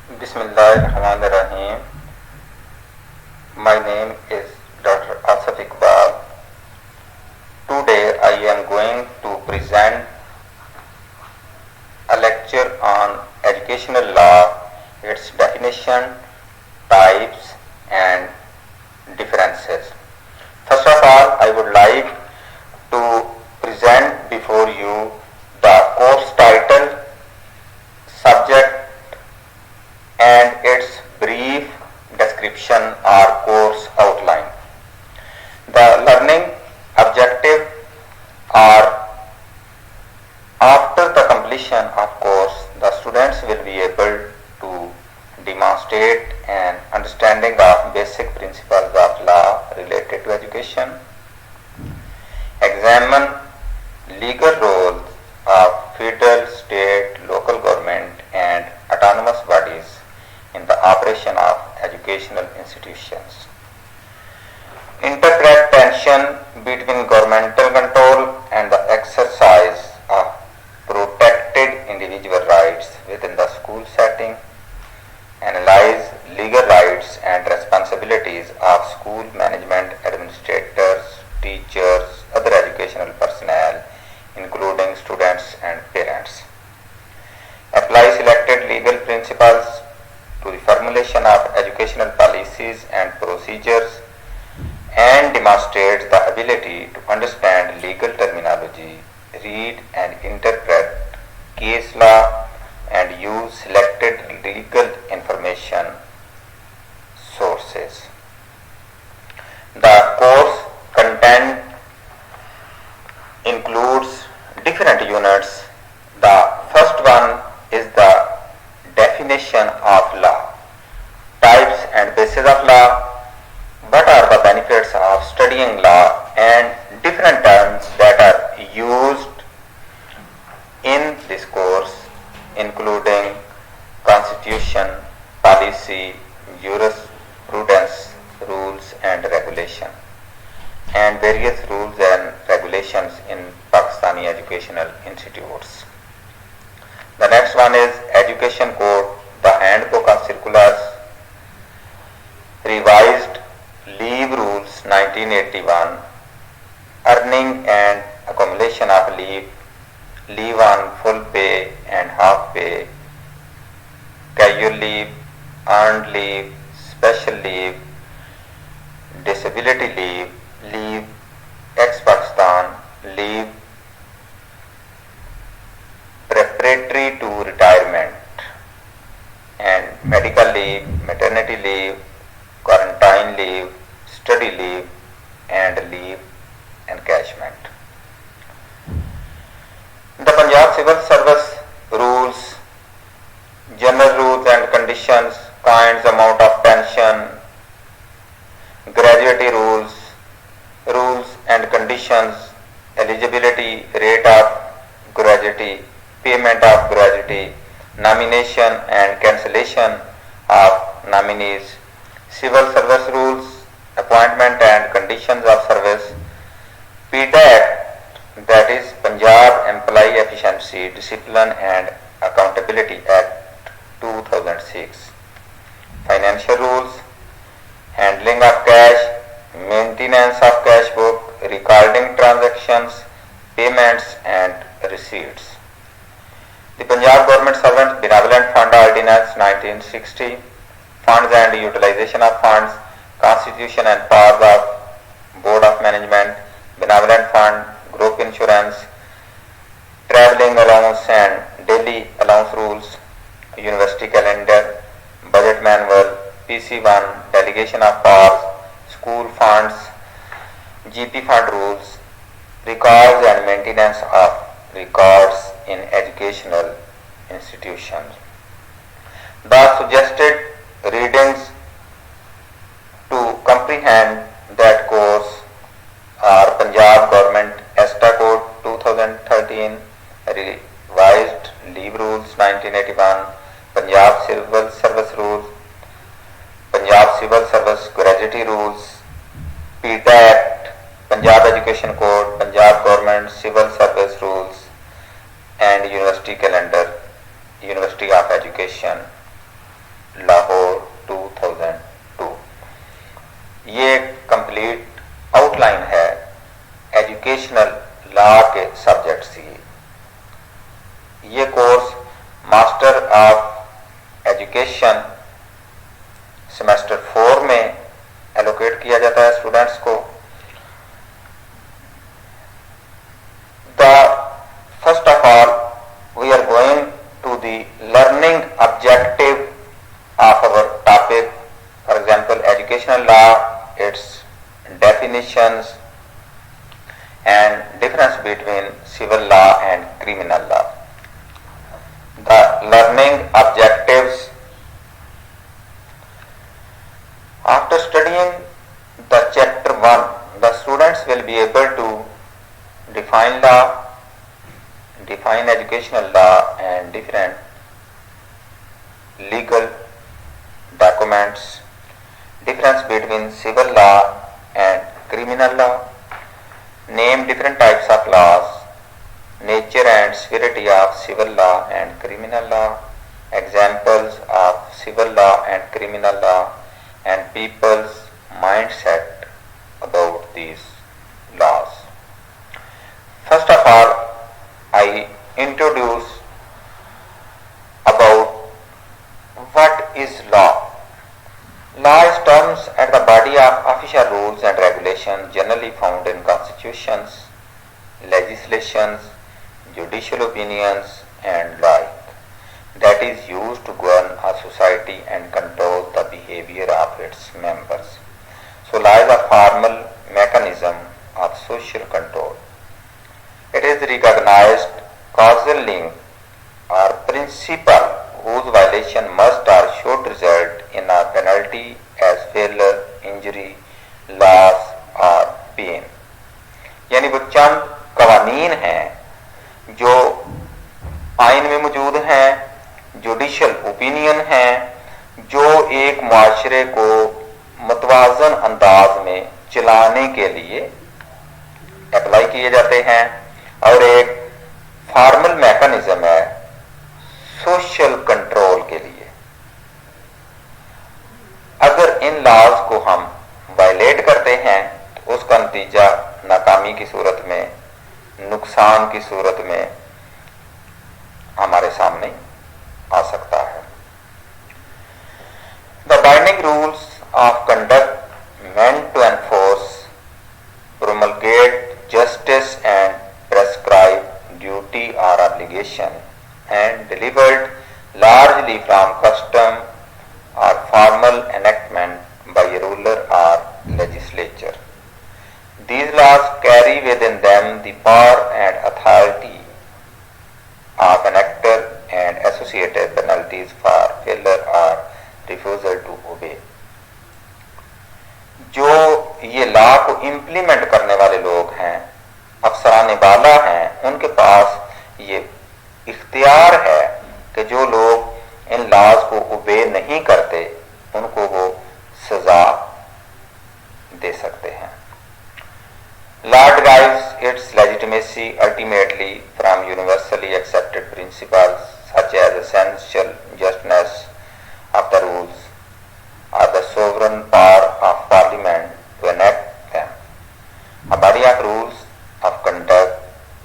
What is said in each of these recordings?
Bismillahirrahmanirrahim. My name is Dr. Asaf Iqbal. Today I am going to present a lecture on educational law, its definition, types and differences. First of all, I would like to present before you the course title, subject and its brief description or course outline. The learning objective are after the completion of course, the students will be able to demonstrate an understanding of basic principles of law related to education, examine legal roles of federal, state, local government and autonomous bodies in the operation of educational institutions, interpret tension between governmental control and the exercise of protected individual rights within the school setting, analyze legal rights and responsibilities of school management, administrators, teachers, other educational personnel, including students and parents, apply selected legal principles to the formulation of educational policies and procedures, and demonstrates the ability to understand legal terminology, read and interpret case law, and use selected legal information sources. The course content includes different units. The first one is the definition of law, types and basis of law, what are the benefits of studying law, and different terms that are used in this course, including constitution, policy, jurisprudence, rules and regulation, and various rules and regulations in Pakistani educational institutes. The next one is Education Code, the Handbook of Circulars, Revised Leave Rules 1981, Earning and Accumulation of Leave, Leave on Full Pay and Half Pay, Casual Leave, Earned Leave, Special Leave, Disability Leave, Leave ex-Pakistan, Leave preparatory to retirement, and medical leave, maternity leave, quarantine leave, study leave, and leave encashment. The Punjab Civil Service rules, general rules and conditions, kinds, amount of pension, gratuity rules, rules and conditions, eligibility, rate of gratuity, payment of gratuity, nomination and cancellation of nominees, civil service rules, appointment and conditions of service, PDAC, that is Punjab Employee Efficiency, Discipline and Accountability Act 2006, financial rules, handling of cash, maintenance of cash book, recording transactions, payments and receipts. The Punjab Government Servant Benevolent Fund Ordinance 1960, funds and utilization of funds, constitution and powers of Board of Management, Benevolent Fund, group insurance, travelling allowance and daily allowance rules, university calendar, budget manual, PC1, delegation of powers, school funds, GP fund rules, records and maintenance of records in educational institutions. The suggested readings to comprehend that course are Punjab Government ESTA Code 2013, Revised Leave Rules 1981, Punjab Civil Service Rules, Punjab Civil Service Gratuity Rules, PETA Act, Punjab Education Code, Punjab Government Civil Service Rules, and University Calendar, University of Education. Lahore 2002। ये complete outline है educational law के subjects की। ये course master of education semester 4 में allocate किया जाता है students को। First of all, we are going to the learning objective of our topic. For example, educational law, its definitions and difference between civil law and criminal law. The learning objectives. After studying the chapter 1, the students will be able to define law, define educational law and different legal documents, difference between civil law and criminal law, name different types of laws, nature and severity of civil law and criminal law, examples of civil law and criminal law, and people's mindset about these laws. First of all, I introduce about what is law. Law is terms at the body of official rules and regulations generally found in constitutions, legislations, judicial opinions and like, that is used to govern a society and control the behavior of its members. So law is a formal mechanism of social control. It is recognized causal link or principle whose violation must or should result in a penalty as failure, injury, loss or pain. यानी वो चंद कवानीन हैं जो आइन में मौजूद हैं, judicial opinion हैं, जो एक मुआशरे को मुतवाजन अंदाज में चलाने के लिए अप्लाई किए जाते हैं, और एक फॉर्मल मैकेनिज्म है सोशल कंट्रोल के लिए। अगर इन लॉज को हम वायलेट करते हैं तो उसका नतीजा नाकामी की सूरत में, नुकसान की सूरत में हमारे सामने आ सकता है। The binding rules of conduct meant to enforce, promulgate justice and prescribe duty or obligation, and delivered largely from custom or formal enactment by a ruler or legislature. These laws carry within them the power and authority of an actor and associated penalties for failure or refusal to obey. जो ये law को implement करने वाले लोग हैं, अफसरान बाला हैं, उनके पास ये इख्तियार है कि जो लोग इन लॉज को ओबे नहीं करते उनको वो सजा दे सकते हैं। Law derives its legitimacy ultimately from universally accepted principles such as essential justness of the rules or the sovereign power of parliament to enact them. A body of rules of conduct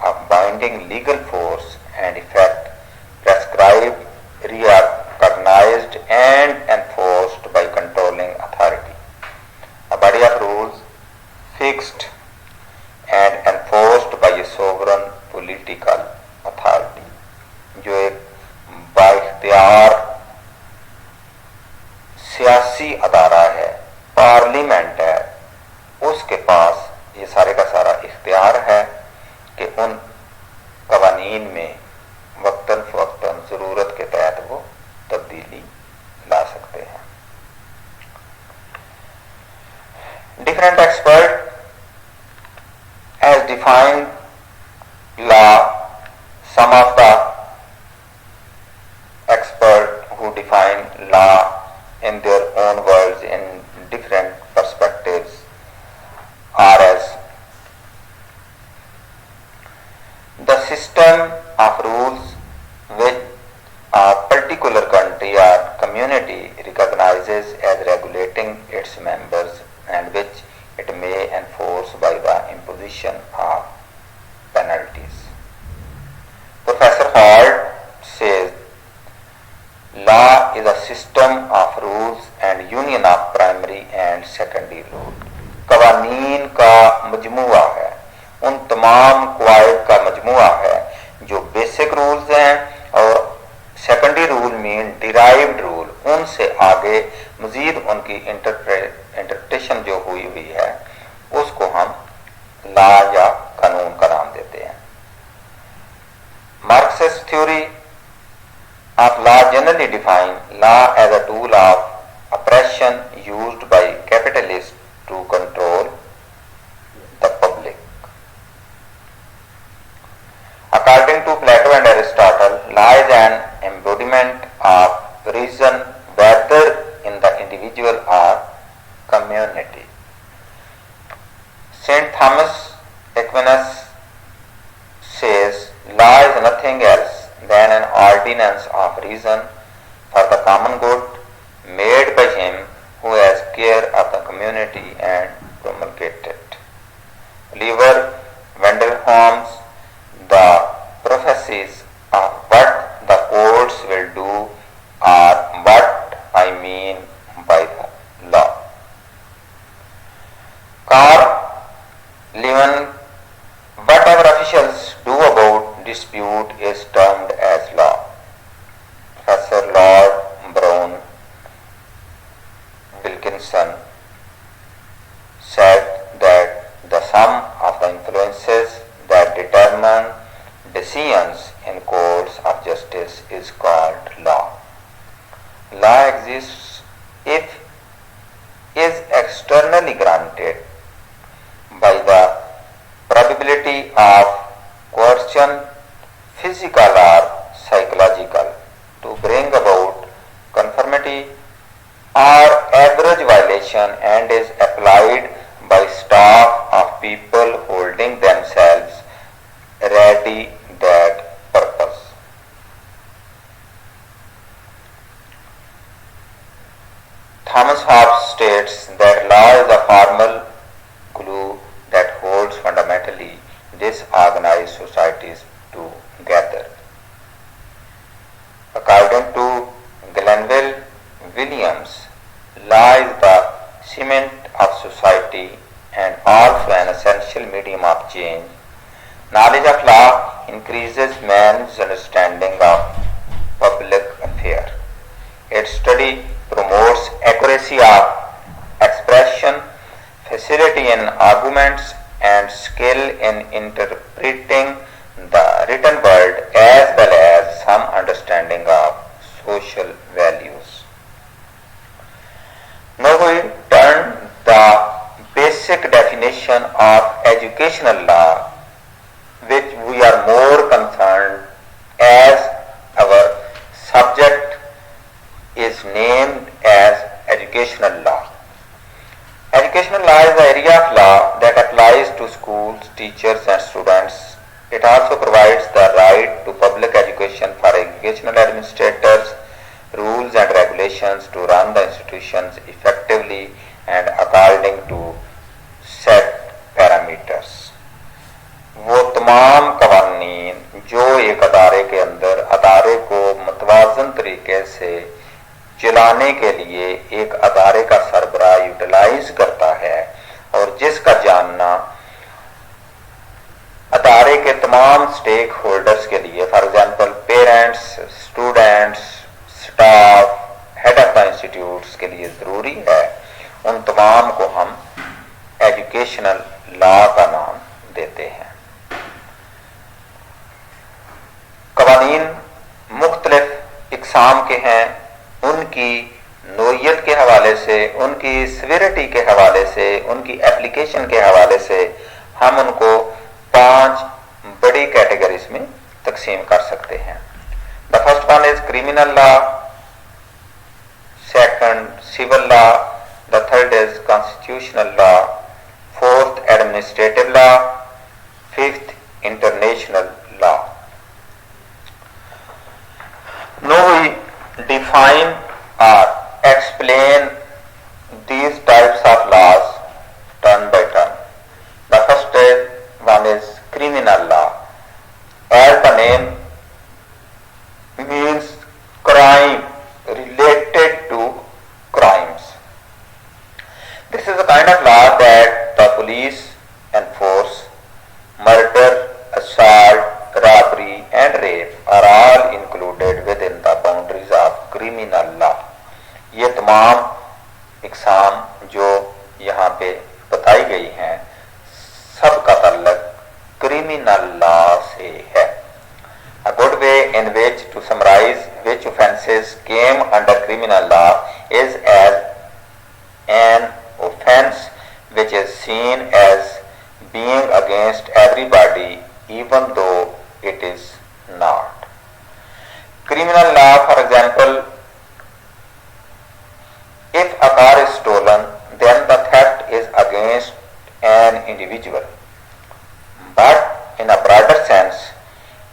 of binding legal force and effect, prescribed, recognized and enforced by controlling authority. A body of rules fixed and enforced by a sovereign political authority, जो एक बाइख्तियार सियासी अदारा है, parliament है, उसके पास ये सारे का सारा इख्तियार है कि उन कवानीन में वक्तन फवक्तन जरूरत के तहत वो तब्दीली ला सकते हैं। Different expert has defined law. Some of the experts who define law in their own words in different perspectives are as the system of rules which a particular country or community recognizes as regulating its members and which it may enforce by the imposition of penalties. Professor Holt says law is a system of rules and union of primary and secondary rule. कवानीन का मजमुआ है, उन तमाम कवायद का मजमुआ है जो basic rules हैं और secondary rule mean derived rule, उनसे आगे मजीद उनकी इंटरप्रिटेशन जो हुई हुई है उसको हम लॉ या कानून का नाम देते हैं. Marxist theory of law generally define law as a tool of oppression used by capitalists to control the public. According to Plato and Aristotle, law is an embodiment of reason whether in the individual or community. Saint Thomas Aquinas says law is nothing else than an ordinance of reason for the common good made by him who has care of the community and promulgates it. Oliver Wendell Holmes, the prophecies of what the courts will do are what I mean by the law. Carl Lewin, whatever officials do about dispute is termed as law. Professor Lord Brown Wilkinson said that the sum of the influences that determine decisions in courts of justice is called law. Law exists if is externally granted by the probability of coercion, physical or psychological, to bring about conformity or average violation and is applied by staff of people holding themselves ready that purpose. Thomas Hobbes states that law is a formal glue that holds fundamentally disorganized societies together. According to Glenville Williams, law is the cement of society and also an essential medium of change. Knowledge of law increases man's understanding of public affairs. Its study promotes accuracy of expression, facility in arguments, and skill in interpreting the written word as well as some understanding of social values. Now we turn the basic definition of educational law, which we are more concerned as our subject is named as educational law. Educational law is the area of law that applies to schools, teachers and students. It also provides the right to public education for educational administrators, rules and regulations to run the institutions effectively and according to set parameters. वो तमाम कवानीन जो एक अदारे के अंदर अदारे को मुतवाज़न तरीके से चलाने के लिए एक अदारे का सरबराह यूटिलाइज करता है और जिसका जानना अदारे के तमाम स्टेक होल्डर्स के लिए, for example parents, students, staff, head of the institutes के लिए ज़रूरी है, उन तमाम को हम एजुकेशनल लॉ का नाम देते हैं. कवानीन मुख्तलिफ इकसाम के हैं, उनकी नोयत के हवाले से, उनकी सिविरिटी के हवाले से, उनकी एप्लीकेशन के हवाले से हम उनको 5 बड़ी कैटेगरीज में तकसीम कर सकते हैं. The first one is criminal law, second civil law, the third is constitutional law, fourth administrative law, fifth international law. Now we define or explain these types of laws turn by turn. The one is criminal law. As the name means, crime related to crimes. This is a kind of law that the police enforce. Murder, assault, robbery and rape are all included within the boundaries of criminal law. ये तमाम इकसाम जो यहाँ पे बताई गई हैं सबका ताल्लुक क्रिमिनल लॉ से है. A good way in which to summarize which offences came under criminal law is as an offence which is seen as being against everybody even though it is not. Criminal law, for example, if a car is stolen, then the theft is against an individual. But in a broader sense,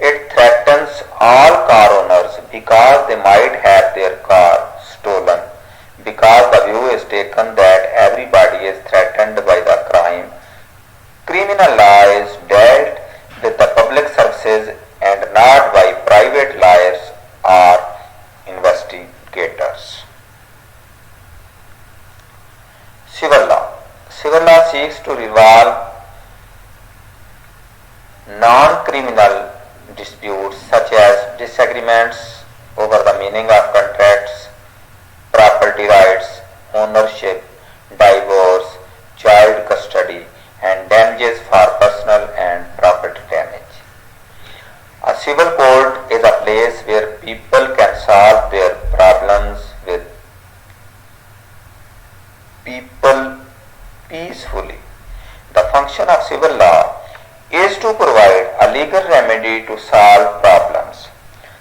it threatens all car owners because they might have their car stolen, because the view is taken that everybody is threatened by the crime. Criminal law is dealt with the public services and not by private lawyers or investigators. Civil law. Civil law seeks to resolve non-criminal disputes such as disagreements over the meaning of contracts, property rights, ownership, divorce, child custody, and damages for personal and property damage. A civil court is a place where people can solve their problems with people peacefully. The function of civil law is to provide a legal remedy to solve problems.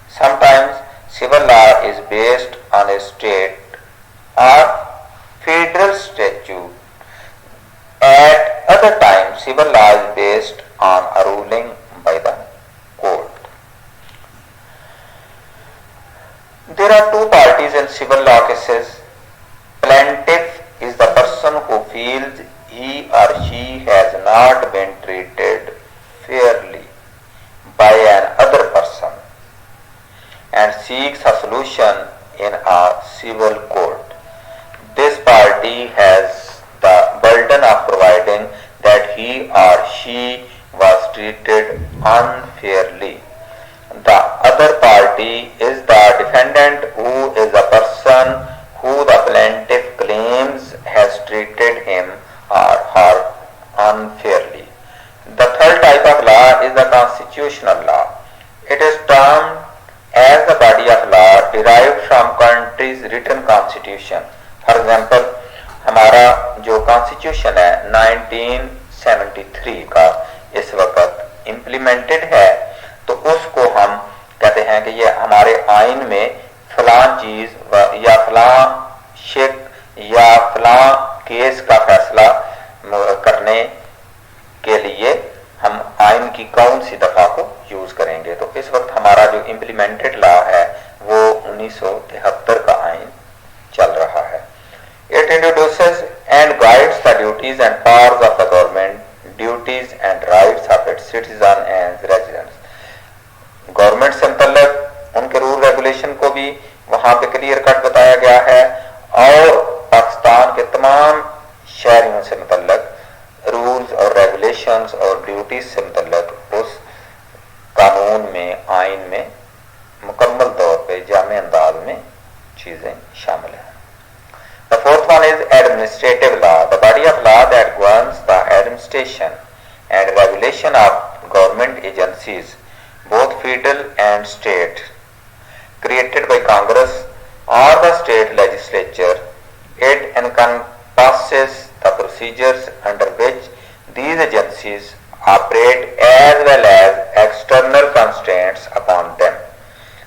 Sometimes civil law is based on a state or federal statute. At other times, civil law is based on a ruling by the court. There are two parties in civil law cases. Plaintiff is the person who feels he or she has not been treated fairly by another person and seeks a solution in a civil court. This party has the burden of providing that he or she was treated unfairly. The other party is the defendant, who is a person who the plaintiff claims has treated him or her unfairly. The third type of law is the constitutional law. It is termed as the body of law derived from country's written constitution. For example, हमारा जो constitution है 1973 का इस वक्त implemented है, तो उसको हम कहते हैं कि ये हमारे आइन में फलां चीज या फलां शिक या फलां केस का फैसला करने के लिए हम आइन की कौन सी दफा को यूज करेंगे. तो इस वक्त हमारा जो इम्प्लीमेंटेड लॉ है वो 1973 का आइन चल रहा है. It introduces and guides the duties and powers of the government, duties and rights of its citizens and residents. Government से मतलब उनके रूल रेगुलेशन को भी वहां पे क्लियर कट बताया गया है और पाकिस्तान के तमाम शहरियों से मतलब रूल्स और रेगुलेशंस और ड्यूटीज से मतलब उस कानून में, आइन में मुकम्मल तौर पे जामे अंदाज में चीजें शामिल हैं. The fourth one is administrative law, the body of law that governs the administration and regulation of government agencies, both federal and state, created by Congress or the state legislature. It encompasses the procedures under which these agencies operate as well as external constraints upon them.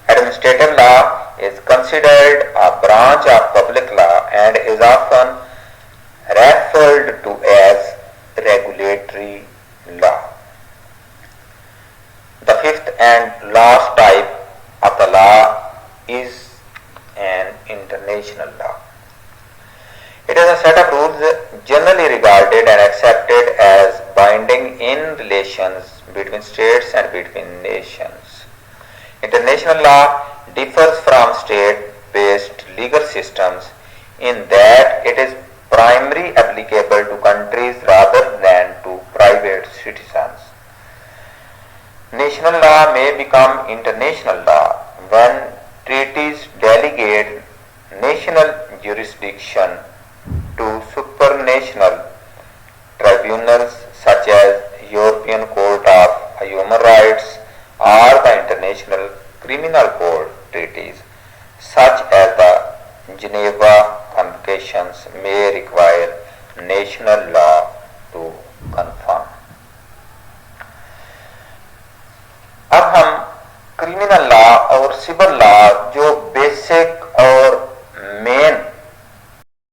Administrative law is considered a branch of public law and is often referred to as regulatory law. The fifth and last type of the law is an international law. generally regarded and accepted as binding in relations between states and between nations. International law differs from state-based legal systems in that it is primarily applicable to countries rather than to private citizens. National law may become international law when treaties delegate national jurisdiction to supranational tribunals such as European Court of Human Rights or the International Criminal Court treaties such as the Geneva Conventions may require national law to confirm. अब हम criminal law और civil